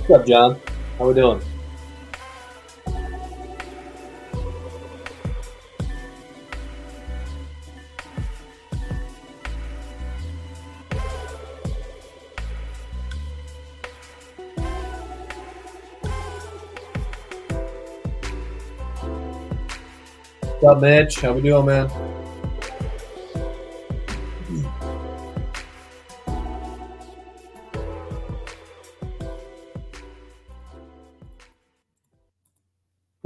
What's up, John? How we doing? What's up, Mitch? How we doing, man?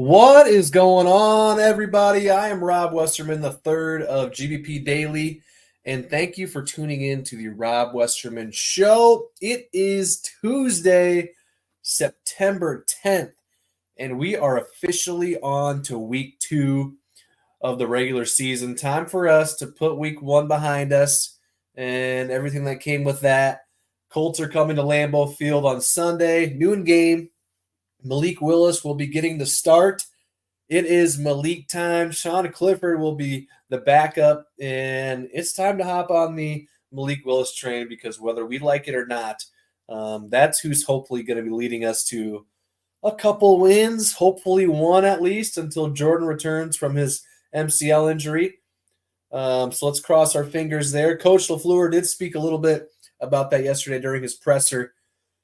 What is going on, everybody? I am Rob Westerman, the third of GBP Daily, and thank you for tuning in to the Rob Westerman Show. It is Tuesday, September 10th, and we are officially on to week 2 of the regular season. Time for us to put week 1 behind us and everything that came with that. Colts are coming to Lambeau Field on Sunday, noon game. Malik Willis will be getting the start. It is Malik time. Sean Clifford will be the backup, and it's time to hop on the Malik Willis train because whether we like it or not, that's who's hopefully going to be leading us to a couple wins, hopefully one at least, until Jordan returns from his MCL injury. So let's cross our fingers there. Coach LaFleur did speak a little bit about that yesterday during his presser,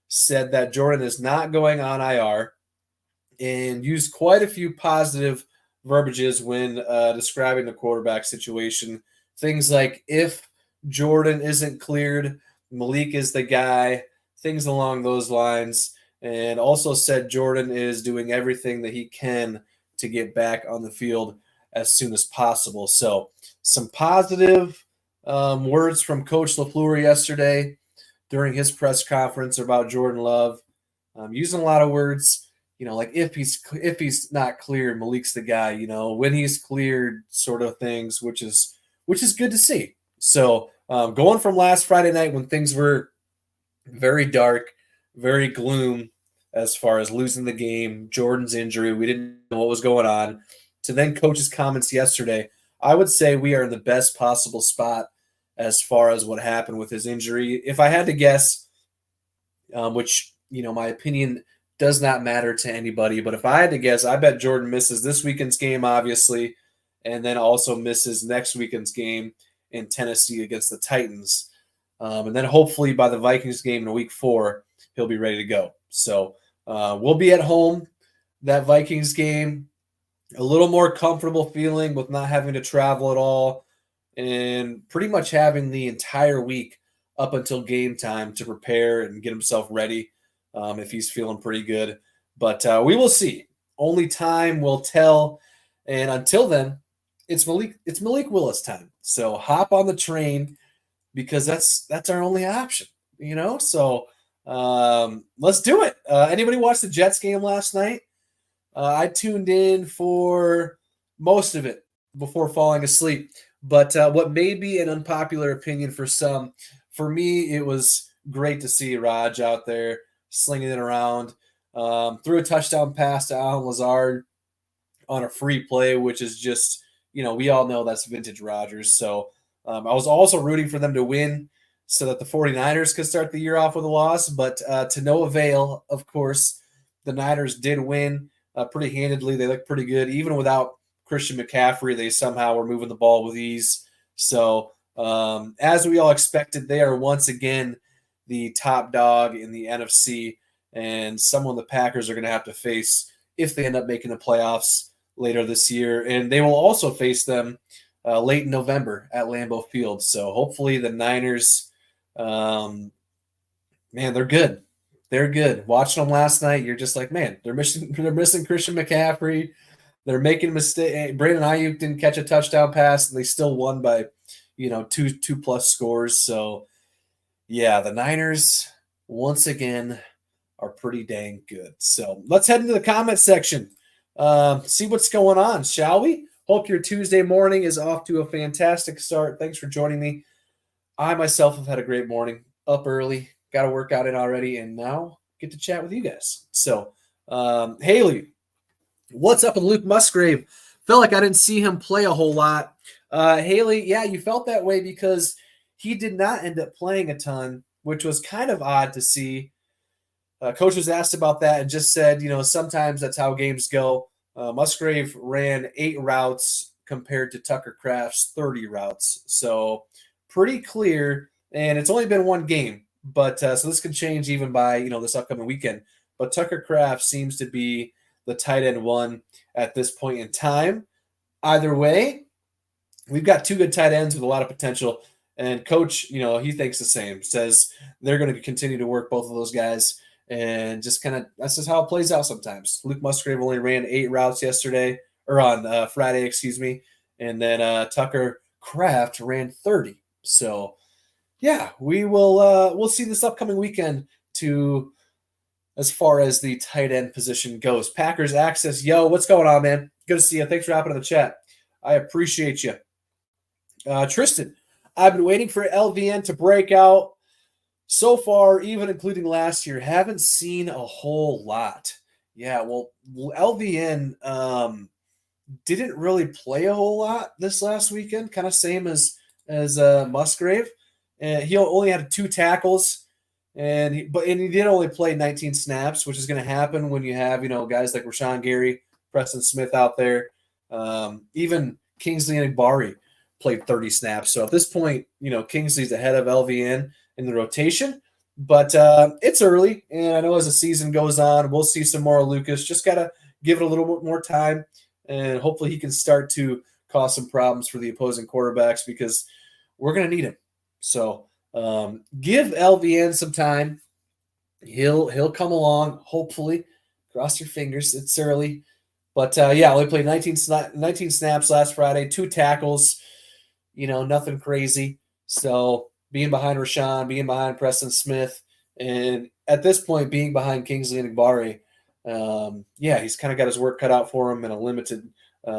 said that Jordan is not going on IR and used quite a few positive verbiages when describing the quarterback situation. Things like if Jordan isn't cleared, Malik is the guy, things along those lines. And also said Jordan is doing everything that he can to get back on the field as soon as possible. So some positive words from Coach LaFleur yesterday during his press conference about Jordan Love, using a lot of words, like if he's not cleared, Malik's the guy, when he's cleared sort of things, which is good to see. So going from last Friday night when things were very dark, very gloom as far as losing the game, Jordan's injury, we didn't know what was going on, to then Coach's comments yesterday, I would say we are in the best possible spot as far as what happened with his injury. If I had to guess, which, my opinion does not matter to anybody, but if I had to guess, I bet Jordan misses this weekend's game, obviously, and then also misses next weekend's game in Tennessee against the Titans. And then hopefully by the Vikings game in week 4, he'll be ready to go. So we'll be at home that Vikings game, a little more comfortable feeling with not having to travel at all and pretty much having the entire week up until game time to prepare and get himself ready if he's feeling pretty good. But we will see. Only time will tell. And until then, it's Malik Willis time. So hop on the train because that's our only option, So let's do it. Anybody watch the Jets game last night? I tuned in for most of it before falling asleep. But what may be an unpopular opinion for some, for me, it was great to see Raj out there slinging it around. Threw a touchdown pass to Allen Lazard on a free play, which is just, we all know that's vintage Rodgers. So I was also rooting for them to win so that the 49ers could start the year off with a loss. But to no avail, of course, the Niners did win pretty handedly. They looked pretty good. Even without Christian McCaffrey, they somehow were moving the ball with ease. So as we all expected, they are once again the top dog in the NFC and someone the Packers are going to have to face if they end up making the playoffs later this year. And they will also face them late in November at Lambeau Field. So hopefully the Niners, man, they're good. They're good. Watching them last night, you're just like, man, they're missing Christian McCaffrey. They're making a mistake. Brandon Ayuk didn't catch a touchdown pass, and they still won by, two plus scores. So, yeah, the Niners, once again, are pretty dang good. So let's head into the comment section. See what's going on, shall we? Hope your Tuesday morning is off to a fantastic start. Thanks for joining me. I myself have had a great morning. Up early, got a workout in already, and now get to chat with you guys. So, Haley, what's up with Luke Musgrave? Felt like I didn't see him play a whole lot. Haley, yeah, you felt that way because he did not end up playing a ton, which was kind of odd to see. Coach was asked about that and just said, sometimes that's how games go. Musgrave ran 8 routes compared to Tucker Kraft's 30 routes. So pretty clear. And it's only been one game. But so this could change even by, this upcoming weekend. But Tucker Kraft seems to be the tight end one at this point in time. Either way, we've got 2 good tight ends with a lot of potential. And coach, he thinks the same, says they're going to continue to work both of those guys. And just kind of, that's just how it plays out sometimes. Luke Musgrave only ran 8 routes yesterday, or on Friday, excuse me. And then Tucker Kraft ran 30. So, yeah, we'll see this upcoming weekend to as far as the tight end position goes. Packers Access, yo, what's going on, man? Good to see you. Thanks for hopping in the chat. I appreciate you. Tristan, I've been waiting for LVN to break out. So far, even including last year, haven't seen a whole lot. Yeah, well, LVN didn't really play a whole lot this last weekend. Kind of same as Musgrave. He only had 2 tackles, and he did only play 19 snaps, which is going to happen when you have guys like Rashawn Gary, Preston Smith out there. Even Kingsley Enagbari played 30 snaps. So at this point, Kingsley's ahead of LVN in the rotation, but it's early, and I know as the season goes on, we'll see some more Lucas. Just got to give it a little bit more time, and hopefully he can start to cause some problems for the opposing quarterbacks because we're going to need him. So give LVN some time. He'll come along, hopefully. Cross your fingers. It's early. But, only played 19 snaps last Friday, 2 tackles, nothing crazy. So being behind Rashawn, being behind Preston Smith, and at this point being behind Kingsley Enagbari, he's kind of got his work cut out for him in a limited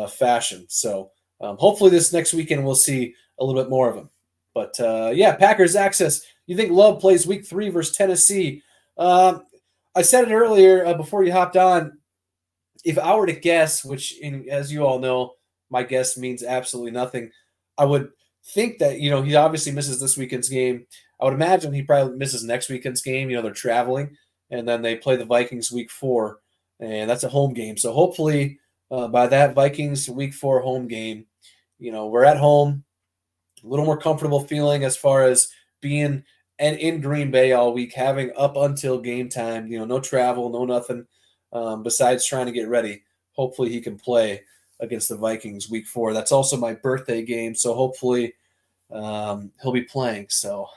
fashion. So hopefully this next weekend we'll see a little bit more of him. But, Packers Access. You think Love plays week 3 versus Tennessee? I said it earlier before you hopped on. If I were to guess, which as you all know, my guess means absolutely nothing, I would think that, he obviously misses this weekend's game. I would imagine he probably misses next weekend's game. They're traveling, and then they play the Vikings week 4, and that's a home game. So hopefully by that Vikings week 4 home game, we're at home, a little more comfortable feeling as far as being in Green Bay all week, having up until game time, no travel, no nothing besides trying to get ready. Hopefully he can play against the Vikings week 4. That's also my birthday game, so hopefully he'll be playing so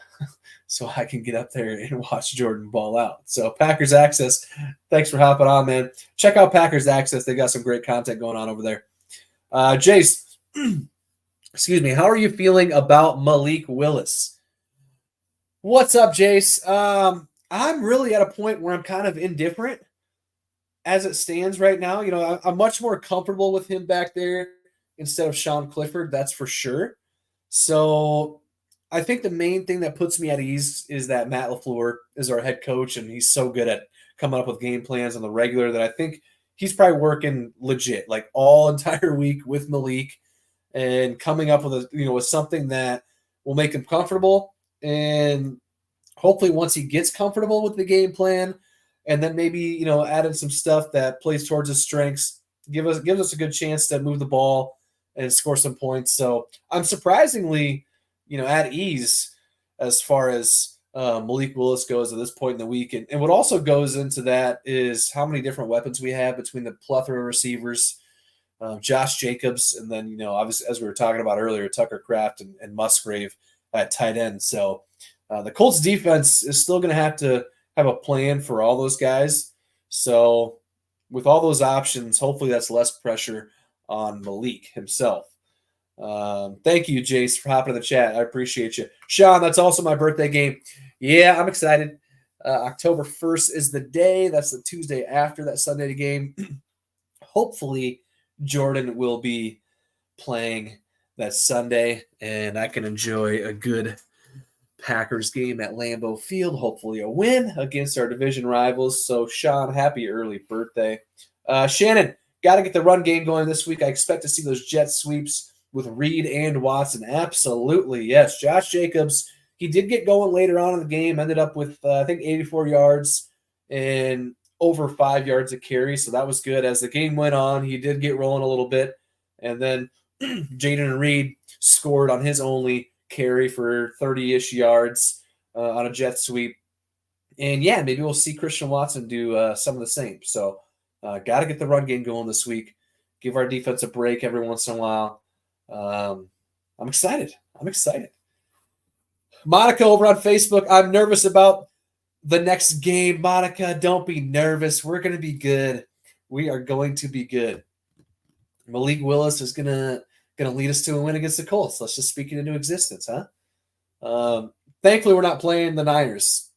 I can get up there and watch Jordan ball out. So Packers Access, thanks for hopping on, man. Check out Packers Access. They got some great content going on over there. Jace, excuse me, how are you feeling about Malik Willis? What's up, Jace? I'm really at a point where I'm kind of indifferent as it stands right now. I'm much more comfortable with him back there instead of Sean Clifford, that's for sure. So I think the main thing that puts me at ease is that Matt LaFleur is our head coach, and he's so good at coming up with game plans on the regular that I think he's probably working legit, like all entire week with Malik and coming up with with something that will make him comfortable. And hopefully once he gets comfortable with the game plan, and then maybe, add in some stuff that plays towards his strengths, gives us a good chance to move the ball and score some points. So I'm surprisingly, at ease as far as Malik Willis goes at this point in the week. And what also goes into that is how many different weapons we have between the plethora of receivers, Josh Jacobs, and then, obviously, as we were talking about earlier, Tucker Kraft and Musgrave at tight end. So the Colts defense is still going to have a plan for all those guys. So with all those options, hopefully that's less pressure on Malik himself. Thank you, Jace, for hopping in the chat. I appreciate you. Sean, that's also my birthday game. Yeah, I'm excited. October 1st is the day. That's the Tuesday after that Sunday game. Hopefully Jordan will be playing that Sunday, and I can enjoy a good Packers game at Lambeau Field, hopefully a win against our division rivals. So, Sean, happy early birthday. Shannon, got to get the run game going this week. I expect to see those jet sweeps with Reed and Watson. Absolutely, yes. Josh Jacobs, he did get going later on in the game, ended up with, I think, 84 yards and over 5 yards a carry. So that was good. As the game went on, he did get rolling a little bit. And then Jaden Reed scored on his only carry for 30-ish yards on a jet sweep. And yeah, maybe we'll see Christian Watson do some of the same. So got to get the run game going this week. Give our defense a break every once in a while. I'm excited. Monica over on Facebook, I'm nervous about the next game. Monica, don't be nervous. We're going to be good. We are going to be good. Malik Willis is gonna lead us to a win against the Colts. Let's just speak it into existence, huh? Thankfully, we're not playing the Niners,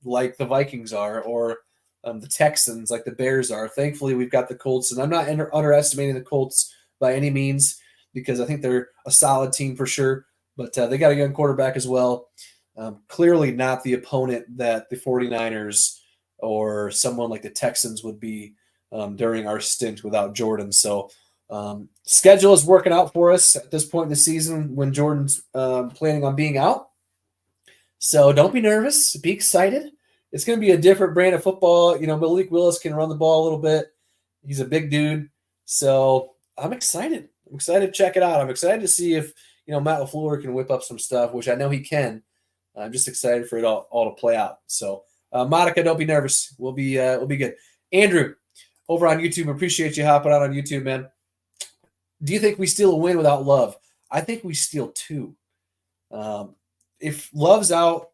like the Vikings are, or the Texans, like the Bears are. Thankfully, we've got the Colts, and I'm not underestimating the Colts by any means because I think they're a solid team for sure. But they got a young quarterback as well. Clearly not the opponent that the 49ers or someone like the Texans would be during our stint without Jordan. So schedule is working out for us at this point in the season when Jordan's planning on being out. So don't be nervous. Be excited. It's going to be a different brand of football. Malik Willis can run the ball a little bit. He's a big dude. So I'm excited. I'm excited to check it out. I'm excited to see if, Matt LaFleur can whip up some stuff, which I know he can. I'm just excited for it all to play out. So, Monica, don't be nervous. We'll be good. Andrew, over on YouTube, appreciate you hopping out on YouTube, man. Do you think we steal a win without Love? I think we steal two. If Love's out,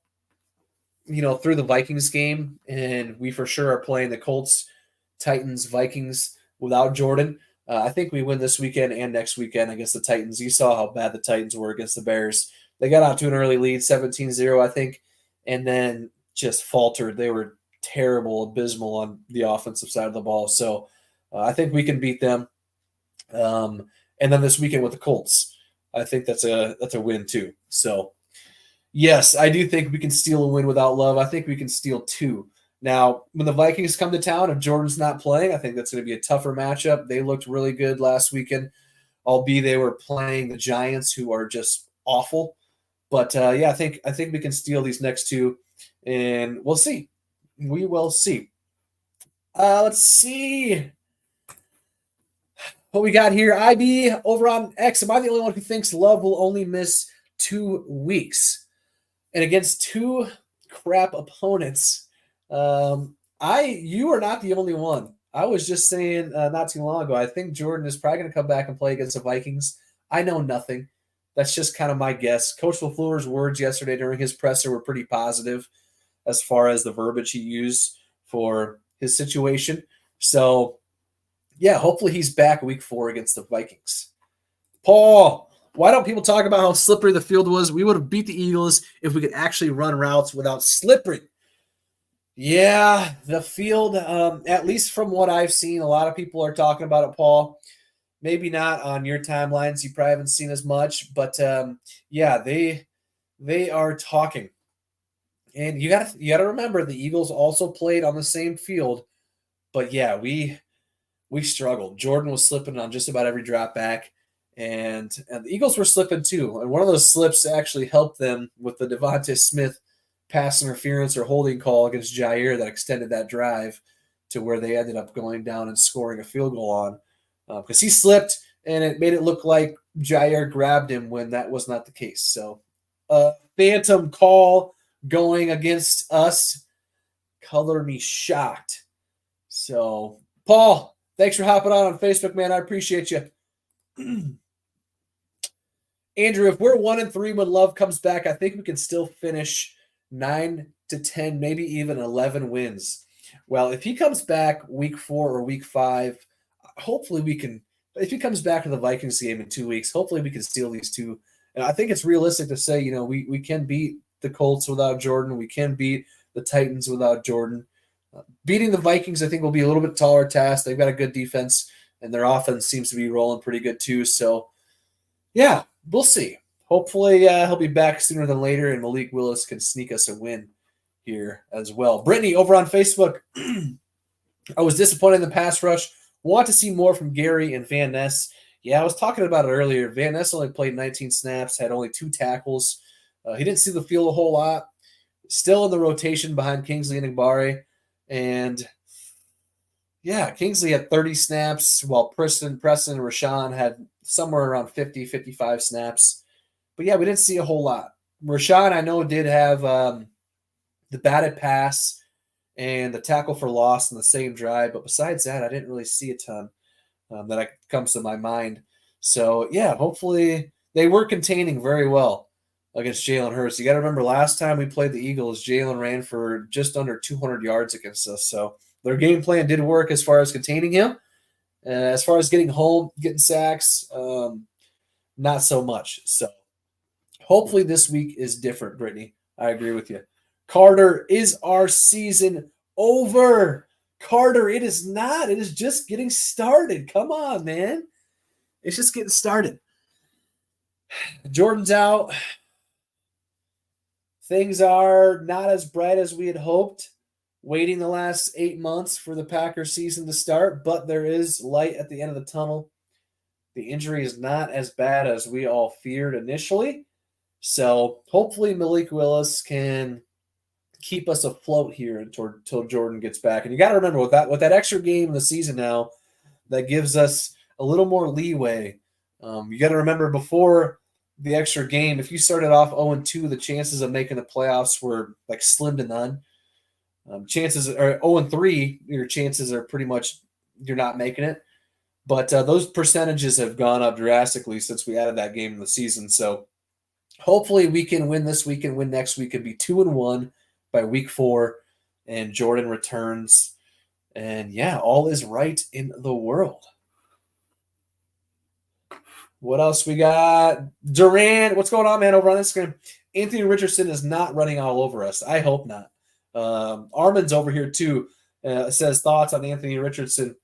through the Vikings game, and we for sure are playing the Colts, Titans, Vikings without Jordan, I think we win this weekend and next weekend against the Titans. You saw how bad the Titans were against the Bears. They got out to an early lead, 17-0, I think, and then just faltered. They were terrible, abysmal on the offensive side of the ball. So I think we can beat them. And then this weekend with the Colts, I think that's a win too. So yes, I do think we can steal a win without Love. I think we can steal two. Now, when the Vikings come to town, if Jordan's not playing, I think that's going to be a tougher matchup. They looked really good last weekend, albeit they were playing the Giants, who are just awful. But I think we can steal these next two, and we'll see. We will see. Let's see what we got here. IB over on X. Am I the only one who thinks Love will only miss 2 weeks? And against two crap opponents, you are not the only one. I was just saying not too long ago, I think Jordan is probably going to come back and play against the Vikings. I know nothing. That's just kind of my guess. Coach LaFleur's words yesterday during his presser were pretty positive as far as the verbiage he used for his situation. So, yeah, hopefully he's back week 4 against the Vikings. Paul, why don't people talk about how slippery the field was? We would have beat the Eagles if we could actually run routes without slipping. Yeah, the field, at least from what I've seen, a lot of people are talking about it, Paul. Maybe not on your timelines. You probably haven't seen as much, but yeah, they are talking. And you got to remember the Eagles also played on the same field, but yeah, we struggled. Jordan was slipping on just about every drop back, and the Eagles were slipping too. And one of those slips actually helped them with the Devontae Smith pass interference or holding call against Jair that extended that drive to where they ended up going down and scoring a field goal on. Because he slipped, and it made it look like Jair grabbed him when that was not the case. So, phantom call going against us. Color me shocked. So, Paul, thanks for hopping on Facebook, man. I appreciate you. Andrew, if we're 1-3 when Love comes back, I think we can still finish 9 to 10, maybe even 11 wins. Well, if he comes back week 4 or week 5, hopefully we can. If he comes back to the Vikings game in 2 weeks, hopefully we can steal these two. And I think it's realistic to say, we can beat the Colts without Jordan. We can beat the Titans without Jordan. Beating the Vikings, I think, will be a little bit taller task. They've got a good defense, and their offense seems to be rolling pretty good too. So, yeah, we'll see. Hopefully he'll be back sooner than later, and Malik Willis can sneak us a win here as well. Brittany, over on Facebook, I was disappointed in the pass rush. Want to see more from Gary and Van Ness. Yeah, I was talking about it earlier. Van Ness only played 19 snaps, had only 2 tackles. He didn't see the field a whole lot. Still in the rotation behind Kingsley and Igbare. And yeah, Kingsley had 30 snaps, while Preston, and Rashawn had somewhere around 50, 55 snaps. But yeah, we didn't see a whole lot. Rashawn, I know, did have the batted pass and the tackle for loss in the same drive. But besides that, I didn't really see a ton that comes to my mind. So yeah, hopefully they were containing very well against Jalen Hurts. You got to remember, last time we played the Eagles, Jalen ran for just under 200 yards against us. So their game plan did work as far as containing him. As far as getting home, getting sacks, not so much. So hopefully this week is different, Brittany. I agree with you. Carter, is our season over? Carter, it is not. It is just getting started. Come on, man. It's just getting started. Jordan's out. Things are not as bright as we had hoped. Waiting the last 8 months for the Packers season to start, but there is light at the end of the tunnel. The injury is not as bad as we all feared initially. So hopefully Malik Willis can keep us afloat here until Jordan gets back. And you got to remember, with that extra game in the season now, that gives us a little more leeway. You got to remember, before the extra game, if you started off 0-2, the chances of making the playoffs were like slim to none. Chances are 0-3, your chances are pretty much you're not making it. But those percentages have gone up drastically since we added that game in the season. So hopefully we can win this week and win next week and be 2-1 by week 4, and Jordan returns. And yeah, all is right in the world. What else we got? Durant, what's going on, man, over on Instagram? Anthony Richardson is not running all over us. I hope not. Armin's over here too. Says thoughts on Anthony Richardson.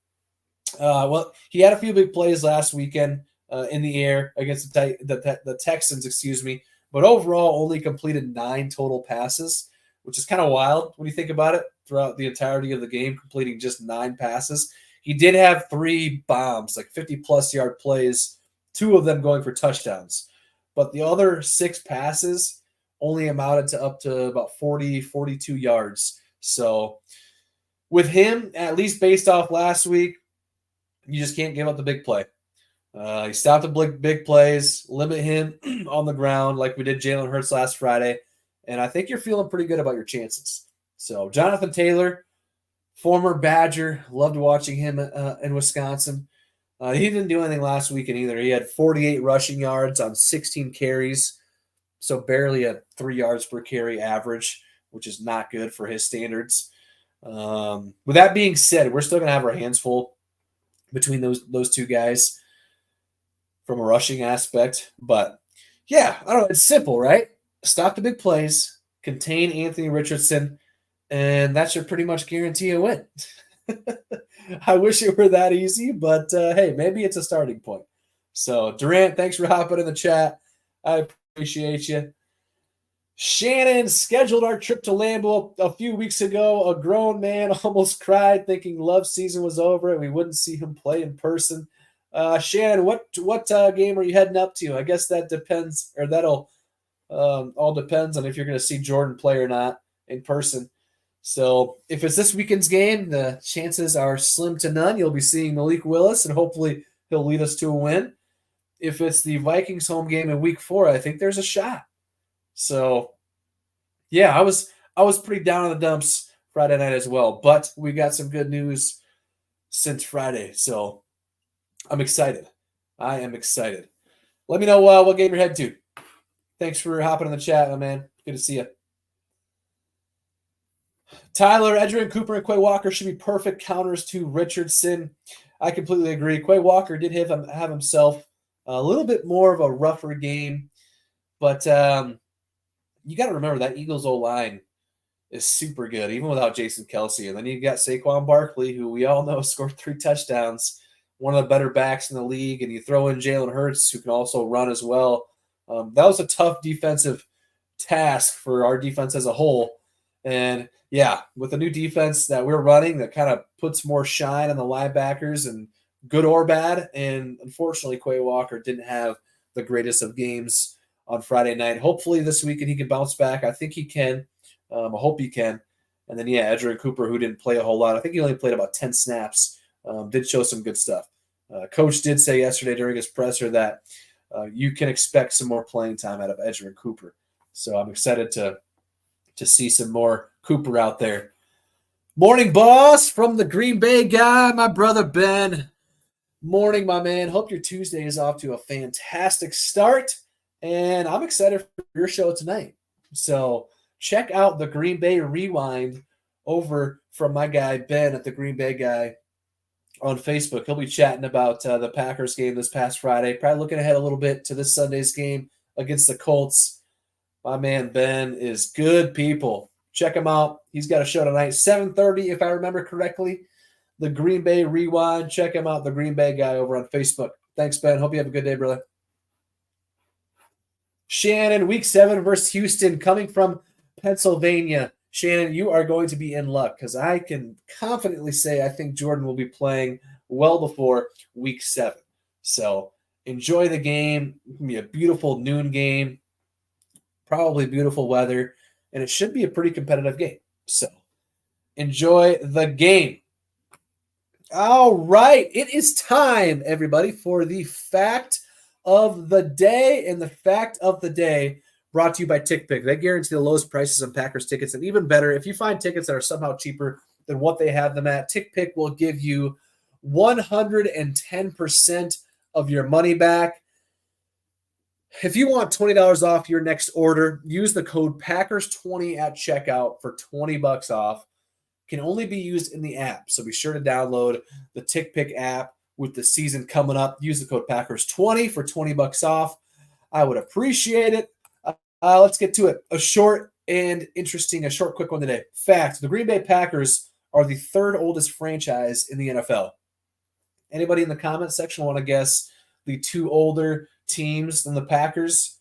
Well, he had a few big plays last weekend in the air against the Texans, excuse me. But overall, only completed 9 total passes, which is kind of wild when you think about it. Throughout the entirety of the game, completing just 9 passes. He did have 3 bombs, like 50-plus yard plays, 2 of them going for touchdowns. But the other 6 passes only amounted to up to about 40, 42 yards. So with him, at least based off last week, you just can't give up the big play. You stop the big plays, limit him on the ground like we did Jalen Hurts last Friday, and I think you're feeling pretty good about your chances. So Jonathan Taylor, former Badger, loved watching him in Wisconsin. He didn't do anything last weekend either. He had 48 rushing yards on 16 carries, so barely a 3 yards per carry average, which is not good for his standards. With that being said, we're still going to have our hands full between those two guys from a rushing aspect. But yeah, I don't know. It's simple, right? Stop the big plays, contain Anthony Richardson, and that should pretty much guarantee a win. I wish it were that easy, but hey, maybe it's a starting point. So Durant, thanks for hopping in the chat. I appreciate you. Shannon scheduled our trip to Lambeau a few weeks ago. A grown man almost cried thinking Love season was over and we wouldn't see him play in person. Shannon, what game are you heading up to? I guess that depends, or that'll all depends on if you're going to see Jordan play or not in person. So if it's this weekend's game, the chances are slim to none. You'll be seeing Malik Willis, and hopefully he'll lead us to a win. If it's the Vikings home game in week 4, I think there's a shot. So yeah, I was pretty down in the dumps Friday night as well, but we got some good news since Friday. So I'm excited. I am excited. Let me know what game you're heading to. Thanks for hopping in the chat, my man. Good to see you. Tyler, Edgerrin, Cooper, and Quay Walker should be perfect counters to Richardson. I completely agree. Quay Walker did have himself a little bit more of a rougher game, but you got to remember that Eagles O-line is super good, even without Jason Kelce. And then you got Saquon Barkley, who we all know scored 3 touchdowns, one of the better backs in the league, and you throw in Jalen Hurts, who can also run as well. That was a tough defensive task for our defense as a whole. And yeah, with the new defense that we're running, that kind of puts more shine on the linebackers, and good or bad. And unfortunately, Quay Walker didn't have the greatest of games on Friday night. Hopefully this weekend he can bounce back. I think he can. I hope he can. And then, yeah, Edgerrin Cooper, who didn't play a whole lot. I think he only played about 10 snaps, did show some good stuff. Coach did say yesterday during his presser that you can expect some more playing time out of Edgerrin Cooper. So I'm excited to see some more Cooper out there. Morning, boss, from the Green Bay guy, my brother Ben. Morning, my man. Hope your Tuesday is off to a fantastic start. And I'm excited for your show tonight. So check out the Green Bay Rewind over from my guy Ben at the Green Bay guy on Facebook. He'll be chatting about the Packers game this past Friday, probably looking ahead a little bit to this Sunday's game against the Colts. My man Ben is good people. Check him out. He's got a show tonight, 7:30, if I remember correctly. The Green Bay Rewind. Check him out, the Green Bay guy over on Facebook. Thanks, Ben. Hope you have a good day, brother. Shannon, week 7 versus Houston, coming from Pennsylvania. Shannon, you are going to be in luck because I can confidently say I think Jordan will be playing well before week 7. So enjoy the game. It's going to be a beautiful noon game, probably beautiful weather, and it should be a pretty competitive game. So enjoy the game. All right, it is time, everybody, for the fact of the day. And the fact of the day brought to you by TickPick. They guarantee the lowest prices on Packers tickets. And even better, if you find tickets that are somehow cheaper than what they have them at, TickPick will give you 110% of your money back. If you want $20 off your next order, use the code Packers20 at checkout for $20 off. Can only be used in the app. So be sure to download the TickPick app with the season coming up. Use the code Packers20 for $20 off. I would appreciate it. Let's get to it. A short, quick one today. Fact, the Green Bay Packers are the 3rd oldest franchise in the NFL. Anybody in the comment section want to guess the 2 older teams than the Packers?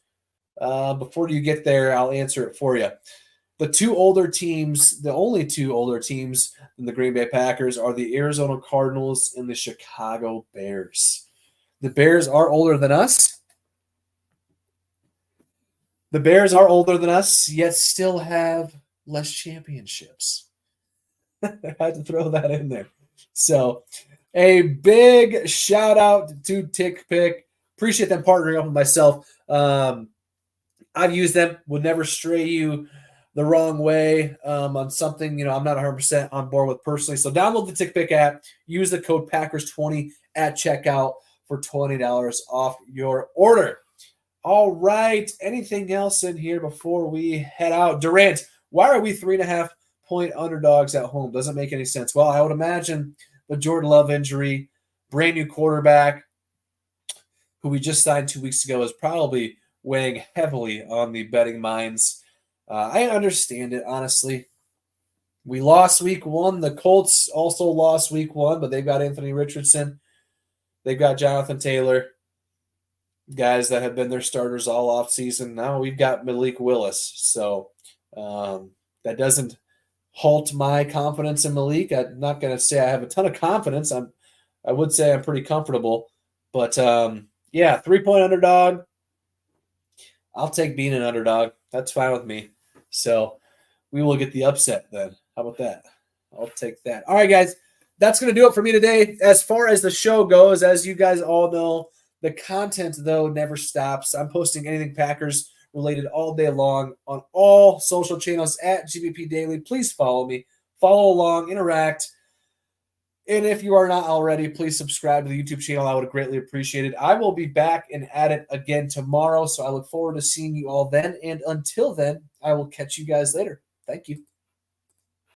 Before you get there, I'll answer it for you. The 2 older teams, the only 2 older teams than the Green Bay Packers are the Arizona Cardinals and the Chicago Bears. The Bears are older than us. The Bears are older than us, yet still have less championships. I had to throw that in there. So a big shout out to TickPick. Appreciate them partnering up with myself. I've used them, would never stray you the wrong way on something, I'm not 100% on board with personally. So download the TickPick app, use the code Packers20 at checkout for $20 off your order. All right. Anything else in here before we head out? Durant, why are we 3.5-point underdogs at home? Doesn't make any sense. Well, I would imagine the Jordan Love injury, brand new quarterback who we just signed 2 weeks ago, is probably weighing heavily on the betting minds. I understand it, honestly. We lost week 1. The Colts also lost week 1, but they've got Anthony Richardson. They've got Jonathan Taylor, guys that have been their starters all offseason. Now we've got Malik Willis. So that doesn't halt my confidence in Malik. I'm not going to say I have a ton of confidence. I would say I'm pretty comfortable. But, 3-point underdog. I'll take being an underdog. That's fine with me. So we will get the upset then. How about that? I'll take that. All right, guys. That's going to do it for me today. As far as the show goes, as you guys all know, the content, though, never stops. I'm posting anything Packers related all day long on all social channels at GBP Daily. Please follow me. Follow along. Interact. And if you are not already, please subscribe to the YouTube channel. I would greatly appreciate it. I will be back and at it again tomorrow, so I look forward to seeing you all then. And until then, I will catch you guys later. Thank you.